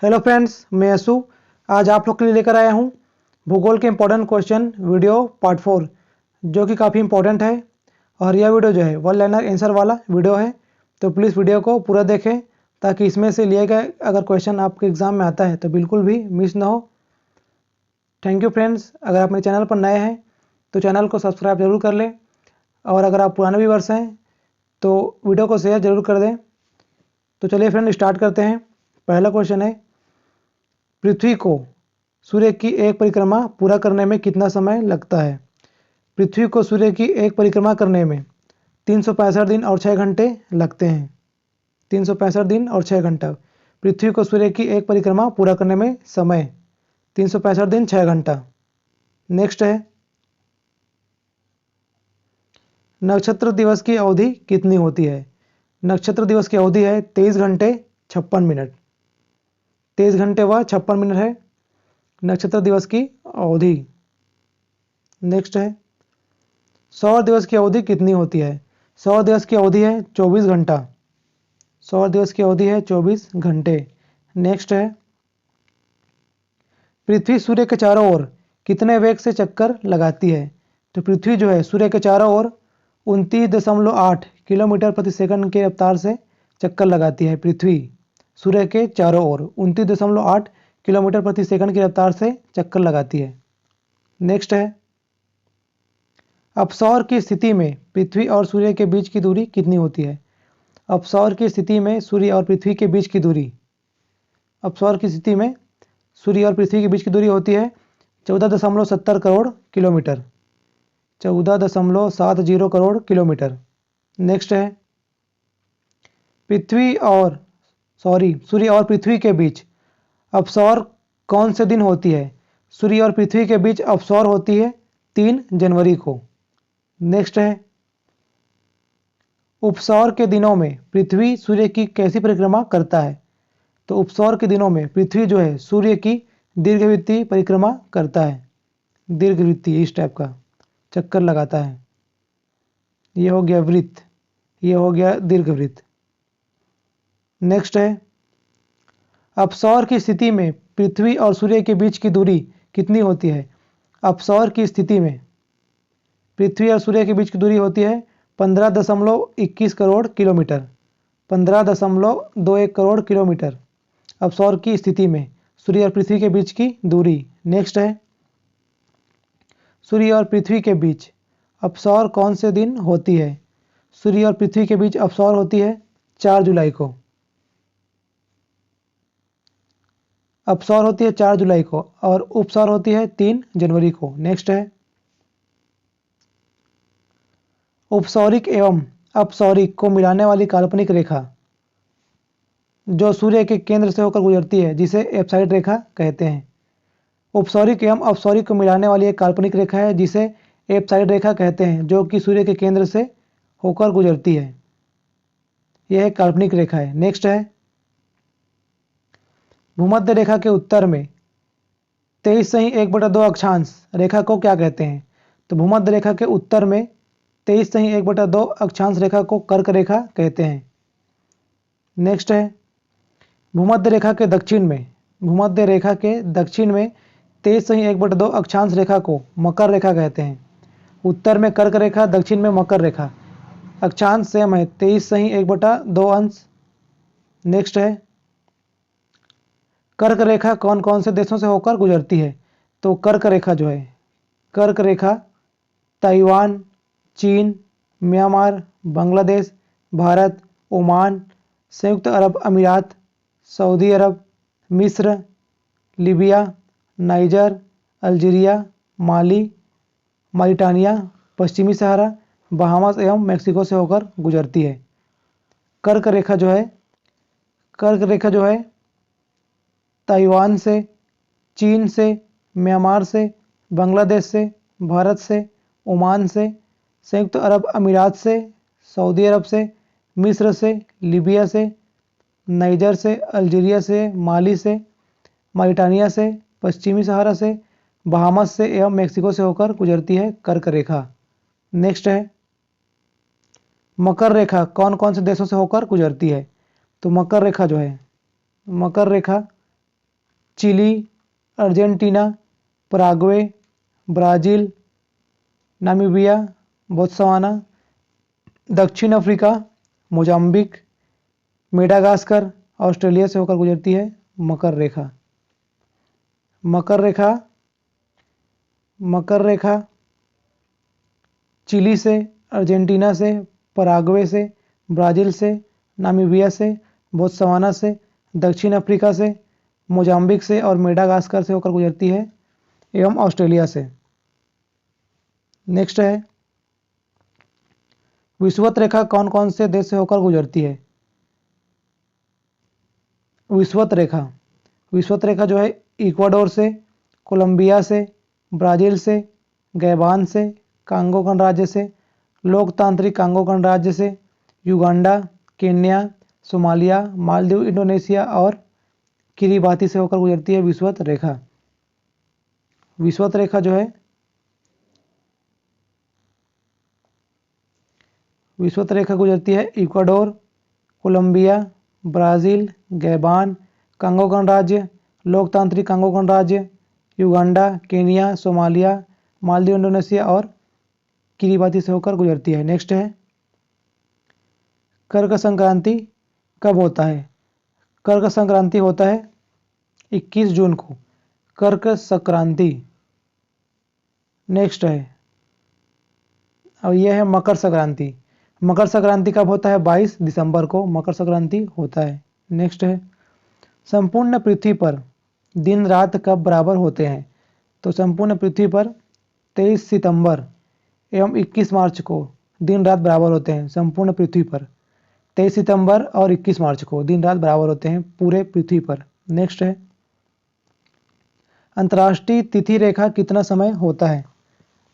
Hello friends, मैं यशु। आज आप लोग के लिए लेकर आया हूँ भूगोल के इम्पोर्टेंट क्वेश्चन वीडियो पार्ट 4, जो कि काफ़ी इम्पोर्टेंट है। और यह वीडियो जो है वन लाइनर आंसर वाला वीडियो है, तो प्लीज़ वीडियो को पूरा देखें ताकि इसमें से लिए गए अगर क्वेश्चन आपके एग्ज़ाम में आता है तो बिल्कुल भी मिस ना हो। Thank you friends. अगर आप मेरे चैनल पर नए हैं तो चैनल को सब्सक्राइब जरूर कर लें, और अगर आप पुराने व्यूअर्स हैं तो वीडियो को शेयर जरूर कर दें। तो चलिए फ्रेंड, स्टार्ट करते हैं। पहला क्वेश्चन है, पृथ्वी को सूर्य की एक परिक्रमा पूरा करने में कितना समय लगता है? पृथ्वी को सूर्य की एक परिक्रमा करने में 365 दिन और 6 घंटे लगते हैं। 365 दिन और 6 घंटा। पृथ्वी को सूर्य की एक परिक्रमा पूरा करने में समय 365 दिन 6 घंटा। नेक्स्ट है, नक्षत्र दिवस की अवधि कितनी होती है? नक्षत्र दिवस की अवधि है 23 घंटे 56 मिनट। 23 घंटे व 56 मिनट है नक्षत्र दिवस की अवधि। नेक्स्ट है, सौर दिवस की अवधि कितनी होती है? सौर दिवस की अवधि है 24 घंटा। सौर दिवस की अवधि है 24 घंटे। नेक्स्ट है, पृथ्वी सूर्य के चारों ओर कितने वेग से चक्कर लगाती है? तो पृथ्वी जो है सूर्य के चारों ओर 29.8 किलोमीटर प्रति सेकंड के रफ्तार से चक्कर लगाती है। पृथ्वी सूर्य के चारों ओर 29.8 किलोमीटर प्रति सेकंड की रफ्तार से चक्कर लगाती है। नेक्स्ट है, अपसौर की स्थिति में पृथ्वी और सूर्य के बीच की दूरी कितनी होती है? अपसौर की स्थिति में सूर्य और पृथ्वी के बीच की दूरी, अपसौर की स्थिति में सूर्य और पृथ्वी के बीच की दूरी होती है 14.70 crore kilometre. 14.70 crore kilometre. Next है, सूर्य और पृथ्वी के बीच अपसौर कौन से दिन होती है? सूर्य और पृथ्वी के बीच अपसौर होती है 3 जनवरी को। नेक्स्ट है, उपसौर के दिनों में पृथ्वी सूर्य की कैसी परिक्रमा करता है? तो उपसौर के दिनों में पृथ्वी जो है सूर्य की दीर्घवृत्तीय परिक्रमा करता है। दीर्घवृत्तीय इस टाइप का चक्कर लगाता है। ये हो गया वृत्त, ये हो गया दीर्घवृत्त। नेक्स्ट है, अपसौर की स्थिति में पृथ्वी और सूर्य के बीच की दूरी कितनी होती है? अपसौर की स्थिति में पृथ्वी और सूर्य के बीच की दूरी होती है 15.21 करोड़ किलोमीटर। 15.21 करोड़ किलोमीटर अपसौर की स्थिति में सूर्य और पृथ्वी के बीच की दूरी। नेक्स्ट है, सूर्य और पृथ्वी के बीच अपसौर कौन से दिन होती है? सूर्य और पृथ्वी के बीच अपसौर होती है 4 जुलाई को। अपसौर होती है 4 जुलाई को और उपसौर होती है 3 जनवरी को। नेक्स्ट है, उपसौरिक एवं अपसौरिक को मिलाने वाली काल्पनिक रेखा जो सूर्य के केंद्र से होकर गुजरती है, जिसे एप्साइड रेखा कहते हैं। उपसौरिक एवं अपसौरिक को मिलाने वाली एक काल्पनिक रेखा है जिसे एप्साइड रेखा कहते हैं, जो कि सूर्य के केंद्र से होकर गुजरती है। यह एक काल्पनिक रेखा है। नेक्स्ट है, भूमध्य रेखा के उत्तर में 23.1/2 अक्षांश रेखा को क्या कहते हैं? तो भूमध्य रेखा के उत्तर में 23.1/2 अक्षांश रेखा को कर्क रेखा कहते हैं। नेक्स्ट है, भूमध्य रेखा के दक्षिण में 23.1/2 अक्षांश रेखा को मकर रेखा कहते हैं। उत्तर में कर्क रेखा, दक्षिण में मकर रेखा। अक्षांश सेम है 23.1/2 अंश। नेक्स्ट है, कर्क रेखा कौन कौन से देशों से होकर गुजरती है? तो कर्क रेखा जो है, कर्क रेखा ताइवान, चीन, म्यांमार, बांग्लादेश, भारत, ओमान, संयुक्त अरब अमीरात, सऊदी अरब, मिस्र, लीबिया, नाइजर, अल्जीरिया, माली, मारिटानिया, पश्चिमी सहारा, बहामास एवं मेक्सिको से होकर गुजरती है। कर्क रेखा जो है, कर्क रेखा जो है ताइवान से, चीन से, म्यांमार से, बांग्लादेश से, भारत से, ओमान से, संयुक्त अरब अमीरात से, सऊदी अरब से, मिस्र से, लीबिया से, नाइजर से, अल्जीरिया से, माली से, मारिटानिया से, पश्चिमी सहारा से, बहामास से एवं मेक्सिको से होकर गुजरती है कर्क रेखा। नेक्स्ट है, मकर रेखा कौन कौन से देशों से होकर गुजरती है? तो मकर रेखा जो है, मकर रेखा Chile, Argentina, Paraguay, Brazil, Namibia, Botswana, दक्षिण अफ्रीका, मोजाम्बिक, मेडागास्कर। ऑस्ट्रेलिया से होकर गुजरती है मकर रेखा। मकर रेखा चिली से, अर्जेंटीना से, पराग्वे से, ब्राज़ील से, नामीबिया से, बोत्सवाना से, दक्षिण अफ्रीका से, मोजाम्बिक से और मेडागास्कर से होकर गुजरती है एवं ऑस्ट्रेलिया से। नेक्स्ट है, विषुवत रेखा कौन कौन से देश से होकर गुजरती है? विषुवत रेखा जो है इक्वाडोर से, कोलंबिया से, ब्राज़ील से, गैबान से, कांगो गणराज्य से, लोकतांत्रिक कांगो गणराज्य से, Uganda, Kenya, Somalia, Maldives, Indonesia और किरिबाती से होकर गुजरती है विषुवत रेखा। विषुवत रेखा जो है विषुवत रेखा गुजरती है इक्वाडोर, कोलंबिया, ब्राज़ील, गैबान, कांगो गणराज्य, लोकतांत्रिक कांगो गणराज्य, Uganda, Kenya, Somalia, Maldives, Indonesia और किरिबाती से होकर गुजरती है। नेक्स्ट है, कर्क संक्रांति कब होता है? कर्क संक्रांति होता है 21 जून को, कर्क संक्रांति। नेक्स्ट है, अब यह है मकर संक्रांति। मकर संक्रांति कब होता है? 22 दिसंबर को मकर संक्रांति होता है। नेक्स्ट है, संपूर्ण पृथ्वी पर दिन रात कब बराबर होते हैं? तो संपूर्ण पृथ्वी पर 23 सितंबर एवं 21 मार्च को दिन रात बराबर होते हैं। संपूर्ण पृथ्वी पर 23 सितंबर और 21 मार्च को दिन रात बराबर होते हैं पूरे पृथ्वी पर। नेक्स्ट है, अंतर्राष्ट्रीय तिथि रेखा कितना समय होता है?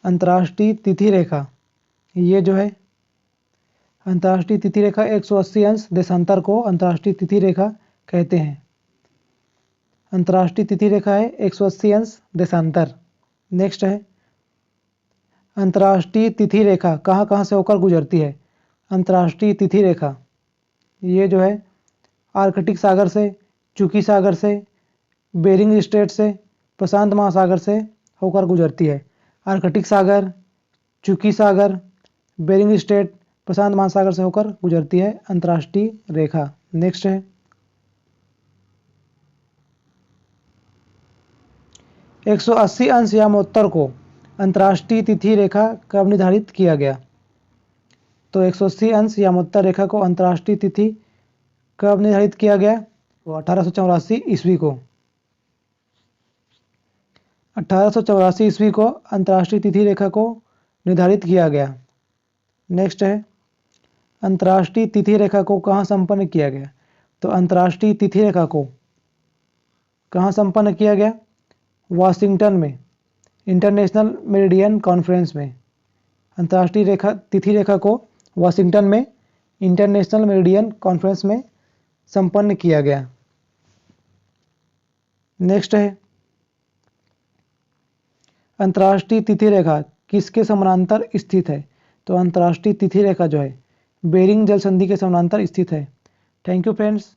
अंतर्राष्ट्रीय तिथि रेखा, ये जो है अंतर्राष्ट्रीय तिथि रेखा 180 अंश देशांतर को अंतर्राष्ट्रीय तिथि रेखा कहते हैं। अंतर्राष्ट्रीय तिथि रेखा है 180 अंश देशांतर। नेक्स्ट है, अंतर्राष्ट्रीय तिथि रेखा कहाँ कहाँ से होकर गुजरती है? अंतर्राष्ट्रीय तिथि रेखा ये जो है आर्कटिक सागर से, चुकी सागर से, बेरिंग स्ट्रेट से, प्रशांत महासागर से होकर गुजरती है। आर्कटिक सागर, चुकी सागर, बेरिंग स्ट्रेट, प्रशांत महासागर से होकर गुजरती है अंतर्राष्ट्रीय रेखा। नेक्स्ट है, 180 अंश यामोत्तर को अंतर्राष्ट्रीय तिथि रेखा कब निर्धारित किया गया? तो 180 अंश यामोत्तर रेखा को अंतर्राष्ट्रीय तिथि कब निर्धारित किया गया? तो 1884 ईस्वी को। 1884 ईस्वी को अंतर्राष्ट्रीय तिथि रेखा को निर्धारित किया गया। नेक्स्ट है, अंतर्राष्ट्रीय तिथि रेखा को कहाँ संपन्न किया गया? तो अंतर्राष्ट्रीय तिथि रेखा को कहाँ संपन्न किया गया? वाशिंगटन में, इंटरनेशनल मेरिडियन कॉन्फ्रेंस में। अंतर्राष्ट्रीय तिथि रेखा को वाशिंगटन में इंटरनेशनल मेरिडियन कॉन्फ्रेंस में संपन्न किया गया। नेक्स्ट है, अंतर्राष्ट्रीय तिथि रेखा किसके समानांतर स्थित है? तो अंतर्राष्ट्रीय तिथि रेखा जो है बेरिंग जल संधि के समानांतर स्थित है। Thank you friends.